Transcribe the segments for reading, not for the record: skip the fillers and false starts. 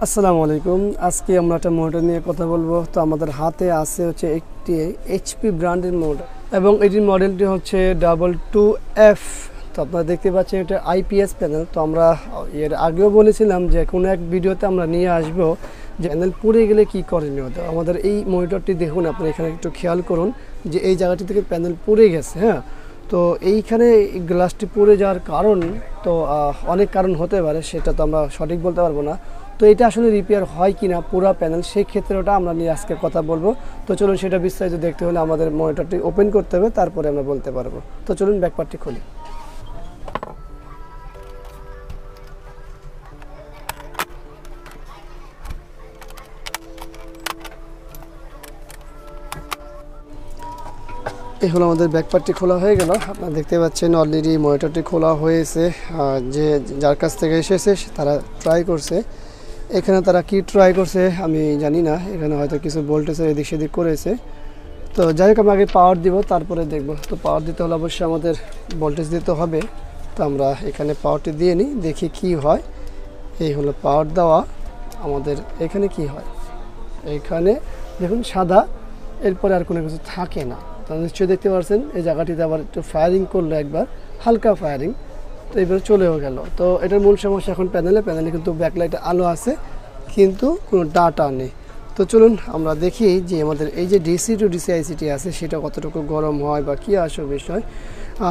আসসালামু আলাইকুম। আজকে আমরা একটা মোটর নিয়ে কথা বলবো। তো আমাদের হাতে আছে হচ্ছে একটি এইচপি ব্র্যান্ডের মোটর এবং এটির মডেলটি হচ্ছে 22F। তো আপনারা দেখতে পাচ্ছেন এটা আইপিএস প্যানেল। তো আমরা এর আগেও বলেছিলাম যে কোনো এক ভিডিওতে আমরা নিয়ে আসবো যে প্যানেল পুড়ে গেলে কী করণীয়। তো আমাদের এই মনিটরটি দেখুন, আপনি এখানে একটু খেয়াল করুন যে এই জায়গাটি থেকে প্যানেল পুড়ে গেছে। হ্যাঁ, তো এইখানে গ্লাসটি পুড়ে যাওয়ার কারণ তো অনেক কারণ হতে পারে, সেটা তো আমরা সঠিক বলতে পারবো না। তো এটা আসলে রিপেয়ার হয় কি না পুরো প্যানেল, সেই ক্ষেত্রেটা আমরা নিয়ে আজকে কথা বলবো। তো চলুন সেটা বিস্তারিত দেখতে হলে আমাদের মনিটরটি ওপেন করতে হবে, তারপরে আমরা বলতে পারবো। তো চলুন ব্যাকপার্টটি খুলি। এই হলো আমাদের ব্যাকপার্টটি খোলা হয়ে গেল। আপনারা দেখতে পাচ্ছেন অলরেডি মনিটরটি খোলা হয়েছে। যে যার কাছ থেকে এসেছে তারা ট্রাই করছে। এখানে তারা কি ট্রাই করছে আমি জানি না, এখানে হয়তো কিছু ভোল্টেজের এদিক সেদিক করেছে। তো যাই হোক, আমরা আগে পাওয়ার দিব, তারপরে দেখব। তো পাওয়ার দিতে হলে অবশ্যই আমাদের ভোল্টেজ দিতে হবে। তো আমরা এখানে পাওয়ারটি দিয়ে নিই, দেখি কি হয়। এই হলো পাওয়ার দেওয়া। আমাদের এখানে কি হয়, এখানে দেখুন সাদা, এরপরে আর কোনো কিছু থাকে না। তো নিশ্চয়ই দেখতে পাচ্ছেন এই জায়গাটিতে আবার একটু ফায়ারিং করলো, একবার হালকা ফায়ারিং, তো এবার চলেও গেল। তো এটার মূল সমস্যা এখন প্যানেলে কিন্তু ব্যাকলাইটে আলো আছে কিন্তু কোনো ডাটা নেই। তো চলুন আমরা দেখি যে আমাদের এই যে ডিসি টু ডিসি আইসিটি আছে সেটা কতটুকু গরম হয় বা কী আসে বিষয়।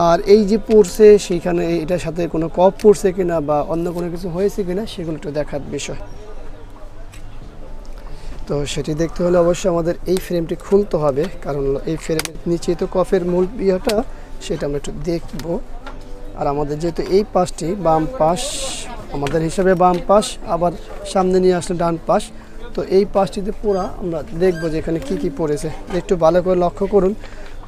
আর এই যে পড়ছে সেইখানে এটার সাথে কোনো কপ পড়ছে কিনা বা অন্য কোনো কিছু হয়েছে কিনা সেগুলো একটু দেখার বিষয়। তো সেটি দেখতে হলে অবশ্যই আমাদের এই ফ্রেমটি খুলতে হবে, কারণ এই ফ্রেমের নিচে তো কফের মূল ইয়েটা, সেটা আমরা একটু দেখব। আর আমাদের যেহেতু এই পাশটি বাম পাশ, আমাদের হিসাবে বাম পাশ, আবার সামনে নিয়ে আসলে ডান পাশ। তো এই পাশটিতে পুরা আমরা দেখব যে এখানে কী কী পড়েছে। একটু ভালো করে লক্ষ্য করুন,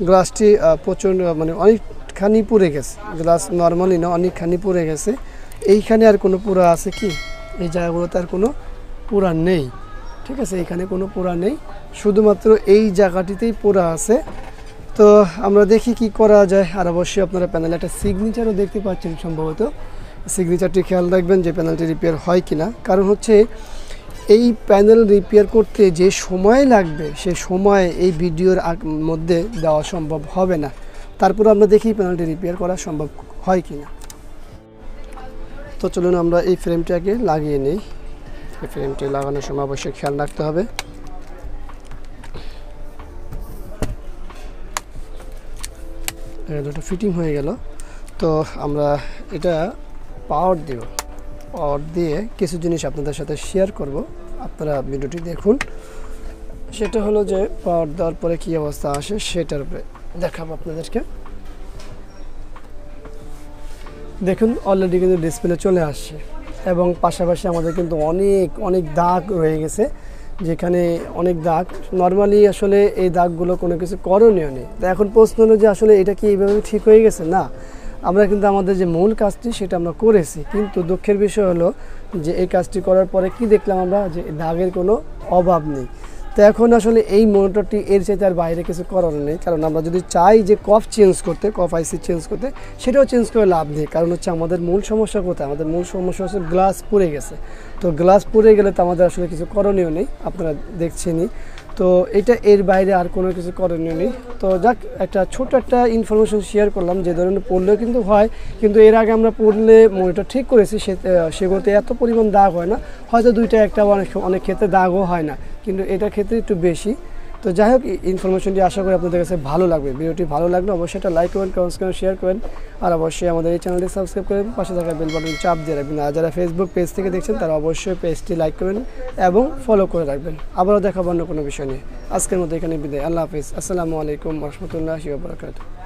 গ্লাসটি প্রচণ্ড মানে অনেকখানি পুড়ে গেছে। গ্লাস নর্মালি না, অনেকখানি পুড়ে গেছে। এইখানে আর কোনো পুরা আছে কি? এই জায়গাগুলোতে আর কোনো পুরা নেই। ঠিক আছে, এখানে কোনো পোড়া নেই, শুধুমাত্র এই জায়গাটিতেই পোড়া আছে। তো আমরা দেখি কি করা যায়। আর অবশ্যই আপনারা প্যানেলে একটা সিগনেচারও দেখতে পাচ্ছেন, সম্ভবত সিগনেচারটি খেয়াল রাখবেন যে প্যানেলটি রিপেয়ার হয় কিনা। কারণ হচ্ছে এই প্যানেল রিপেয়ার করতে যে সময় লাগবে সে সময় এই ভিডিওর মধ্যে দেওয়া সম্ভব হবে না। তারপর আমরা দেখি প্যানেলটি রিপেয়ার করা সম্ভব হয় কিনা। তো চলুন আমরা এই ফ্রেমটি আগে লাগিয়ে নিই। এই ফ্রেমটি লাগানোর সময় অবশ্যই খেয়াল রাখতে হবে। দুটো ফিটিং হয়ে গেল। তো আমরা এটা পাওয়ার দিব, পাওয়ার দিয়ে কিছু জিনিস আপনাদের সাথে শেয়ার করব, আপনারা ভিডিওটি দেখুন। সেটা হলো যে পাওয়ার দেওয়ার পরে কী অবস্থা আসে সেটার উপরে দেখাবো আপনাদেরকে। দেখুন অলরেডি কিন্তু ডিসপ্লে চলে আসছে এবং পাশাপাশি আমাদের কিন্তু অনেক দাগ রয়ে গেছে, যেখানে অনেক দাগ। নর্মালি আসলে এই দাগগুলো কোনো কিছু করণীয় নেই। তো এখন প্রশ্ন হলো যে আসলে এটা কি এইভাবে ঠিক হয়ে গেছে? না, আমরা কিন্তু আমাদের যে মূল কাজটি সেটা আমরা করেছি, কিন্তু দুঃখের বিষয় হলো যে এই কাজটি করার পরে কি দেখলাম আমরা, যে দাগের কোনো অভাব নেই। তো এখন আসলে এই মনিটরটি এর চাইতে আর বাইরে কিছু করার নেই, কারণ আমরা যদি চাই যে কফ চেঞ্জ করতে, কফ আইসি চেঞ্জ করতে, সেটাও চেঞ্জ করে লাভ নেই। কারণ হচ্ছে আমাদের মূল সমস্যা কোথায়? আমাদের মূল সমস্যা হচ্ছে গ্লাস পুড়ে গেছে। তো গ্লাস পুড়ে গেলে তো আমাদের আসলে কিছু করণীয় নেই, আপনারা দেখছেনই। তো এটা এর বাইরে আর কোনো কিছু করণীয় নেই। তো যাক, একটা ছোট একটা ইনফরমেশন শেয়ার করলাম, যে ধরনের পড়লেও কিন্তু হয়, কিন্তু এর আগে আমরা পড়লে মনিটর ঠিক করেছি সেগুলোতে এত পরিমাণ দাগ হয় না, হয়তো দুইটা একটা, অনেক ক্ষেত্রে দাগও হয় না, কিন্তু এটার ক্ষেত্রে একটু বেশি। তো যাই হোক, ইনফরমেশনটি আশা করি আপনাদের কাছে ভালো লাগবে। ভিডিওটি ভালো লাগলে অবশ্যই একটা লাইক করবেন, কমেন্টস করেন, শেয়ার করেন। আর অবশ্যই আমাদের এই চ্যানেলটি সাবস্ক্রাইব করেন, পাশে থাকা বেল বাটন চাপ দিয়ে রাখবেন। আর যারা ফেসবুক পেজ থেকে দেখছেন তারা অবশ্যই পেজটি লাইক করবেন এবং ফলো করে রাখবেন। আবারও দেখাবো অন্য কোনো বিষয় নিয়ে। আজকের মতো এখানে বিদায়। আল্লাহ হাফিজ। আসসালামু আলাইকুম ওয়া রাহমাতুল্লাহি ওয়া বারাকাতুহু।